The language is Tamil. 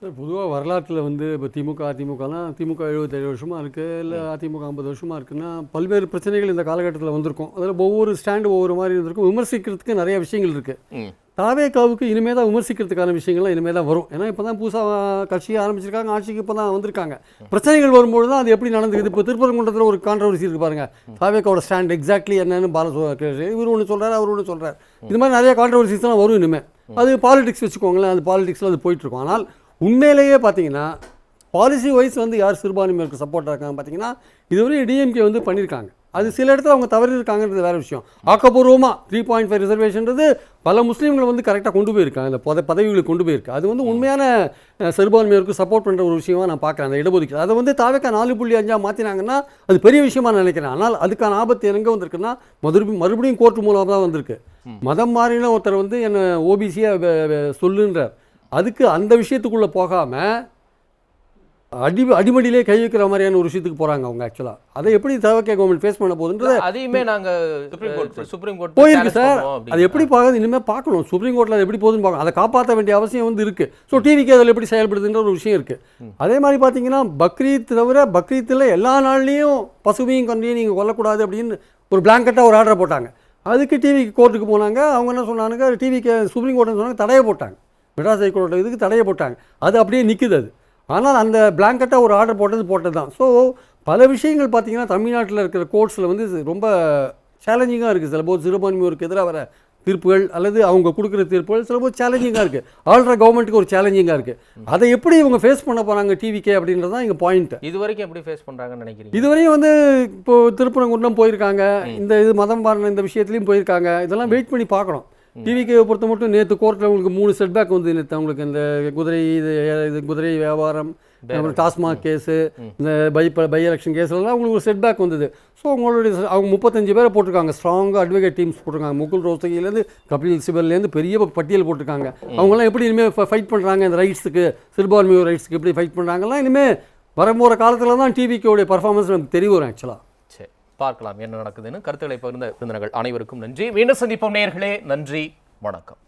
பொதுவாக வரலாற்றில் வந்து இப்போ அதிமுகலாம் திமுக 77 வருஷமாக இருக்குது, இல்லை அதிமுக 50 வருஷமாக இருக்குன்னா பல்வேறு பிரச்சனைகள் இந்த காலகட்டத்தில் வந்திருக்கும். அதில் ஒவ்வொரு ஸ்டாண்டு ஒவ்வொரு மாதிரி இருந்திருக்கும். விமர்சிக்கிறதுக்கு நிறைய விஷயங்கள் இருக்குது. தாவேகாவுக்கு இனிமேல் தான் விமர்சிக்கிறதுக்கான விஷயங்கள்லாம் இனிமேல் தான் வரும். ஏன்னா இப்போ தான் புதுசாக கட்சியை ஆரம்பிச்சிருக்காங்க, ஆட்சிக்கு இப்போ தான் வந்திருக்காங்க. பிரச்சனைகள் வரும்போது தான் அது எப்படி நடந்துக்குது. இப்போ திருப்பரங்குன்றத்தில் ஒரு கான்ட்ரவர்சி இருக்குது பாருங்கள். தாவேகாவோட ஸ்டாண்ட் எக்ஸாக்ட்லி என்னன்னு இவர் ஒன்று சொல்கிறார், அவர் ஒன்று சொல்கிறார். இது மாதிரி நிறைய கான்ட்ரவர்சிஸ்லாம் வரும் இனிமேல். அது பாலிடிக்ஸ் வச்சுக்கோங்களேன், அது பாலிடிக்ஸில் அது போயிட்டுருக்கும். ஆனால் உண்மையிலேயே பார்த்தீங்கன்னா பாலிசி வைஸ் வந்து யார் சிறுபான்மையினருக்கு சப்போர்ட்டாக இருக்காங்க பார்த்தீங்கன்னா இதுவரை டிஎம்கே வந்து பண்ணியிருக்காங்க. அது சில இடத்துல அவங்க தவறி இருக்காங்கன்றது வேறு விஷயம். ஆக்கப்பூர்வமாக 3.5 ரிசர்வேஷன்றது பல முஸ்லீம்களை வந்து கரெக்டாக கொண்டு போயிருக்காங்க, இந்த பதவிகளுக்கு கொண்டு போயிருக்கு. அது வந்து உண்மையான சிறுபான்மையினருக்கு சப்போர்ட் பண்ணுற ஒரு விஷயமாக நான் பார்க்குறேன். அந்த இடஒதுக்கீடு அதை வந்து தாவேக்கா 4.5 மாற்றினாங்கன்னா அது பெரிய விஷயமா நான் நினைக்கிறேன். ஆனால் அதுக்கான ஆபத்து எங்கே வந்திருக்குன்னா மறுபடியும் கோர்ட்டு மூலமாக தான் வந்திருக்கு. மதம் மாறின ஒருத்தர் வந்து என்னை ஓபிசியாக சொல்லுன்றார். அதுக்கு அந்த விஷயத்துக்குள்ளே போகாமல் அடிமடியிலே கை வைக்கிற மாதிரியான ஒரு விஷயத்துக்கு போகிறாங்க அவங்க. ஆக்சுவலாக அதை எப்படி தவக்கே கவர்மெண்ட் ஃபேஸ் பண்ண போகுதுன்றது அதையுமே நாங்கள் சுப்ரீம் கோர்ட் போயிருக்கு சார். அது எப்படி பார்க்குறது இனிமேல் பார்க்கணும். சுப்ரீம் கோர்ட்டில் அது எப்படி போகுதுன்னு பார்க்கணும். அதை காப்பாற்ற வேண்டிய அவசியம் வந்து இருக்குது. ஸோ டிவிக்கு அதில் எப்படி செயல்படுதுன்ற ஒரு விஷயம் இருக்குது. அதே மாதிரி பார்த்தீங்கன்னா பக்ரீத் தவிர பக்ரீத்தில் எல்லா நாள்லேயும் பசுமையும் கன்றையும் நீங்கள் கொல்லக்கூடாது அப்படின்னு ஒரு பிளாங்கெட்டாக ஒரு ஆர்டரை போட்டாங்க. அதுக்கு டிவிக்கு கோர்ட்டுக்கு போனாங்க. அவங்க என்ன சொன்னாங்க, டிவிக்கு சுப்ரீம் கோர்ட்டுன்னு சொன்னாங்க தடையை போட்டாங்க. மெட்ராஸ் ஹைகோர்ட்டோட இதுக்கு தடையை போட்டாங்க. அது அப்படியே நிற்குது. அது ஆனால் அந்த பிளாங்கெட்டாக ஒரு ஆர்டர் போட்டது தான். ஸோ பல விஷயங்கள் பார்த்திங்கன்னா தமிழ்நாட்டில் இருக்கிற கோர்ட்ஸில் வந்து ரொம்ப சேலஞ்சிங்காக இருக்குது. சில போது சிறுபான்மையோருக்கு எதிராக வர தீர்ப்புகள் அல்லது அவங்க கொடுக்குற தீர்ப்புகள் சில போது சேலஞ்சிங்காக இருக்குது. ஆல்ரெடி கவர்மெண்ட்டுக்கு ஒரு சேலஞ்சிங்காக இருக்குது. அதை எப்படி இவங்க ஃபேஸ் பண்ண போகிறாங்க டிவிக்கே அப்படின்றது தான் இங்கே பாயிண்ட். இது வரைக்கும் எப்படி ஃபேஸ் பண்ணுறாங்கன்னு நினைக்கிறீங்க? இதுவரையும் வந்து இப்போது திருப்பரங்குன்றம் போயிருக்காங்க, இது மதம் மாறின இந்த விஷயத்துலையும் போயிருக்காங்க. இதெல்லாம் வெயிட் பண்ணி பார்க்கணும். டிவிக்கு பொறுத்த மட்டும் நேற்று கோர்ட்டில் உங்களுக்கு 3 செட்பேக் வந்து நேற்று அவங்களுக்கு இந்த குதிரை வியாபாரம், டாஸ்மாக் கேஸு, இந்த பை எலெக்ஷன் கேஸ்லாம் அவங்களுக்கு ஒரு செட்பேக் வந்தது. ஸோ அவங்க 35 பேரை போட்டிருக்காங்க. ஸ்ட்ராங்காக அட்வொகேட் டீம்ஸ் போட்டிருக்காங்க. முகுல் ரோஸ்தகிலேருந்து கபில் சிபல்லேருந்து பெரிய பட்டியல் போட்டிருக்காங்க. அவங்களாம் எப்படி இனிமேல் ஃபைட் பண்ணுறாங்க இந்த ரைட்ஸுக்கு, சிறுபான்மையோர் ரைட்ஸுக்கு எப்படி ஃபைட் பண்ணுறாங்கலாம் இனிமேல் வரப்போகிற காலத்தில் தான் டிவிக்கோடைய பர்ஃபார்மன்ஸ் நமக்கு தெரிய வரும். ஆக்சுவலாக பார்க்கலாம் என்ன நடக்குதுன்னு. கருத்துக்களை பகிர்ந்த விருந்தினர்கள் அனைவருக்கும் நன்றி. மீண்டும் சந்திப்போம் நேயர்களே. நன்றி, வணக்கம்.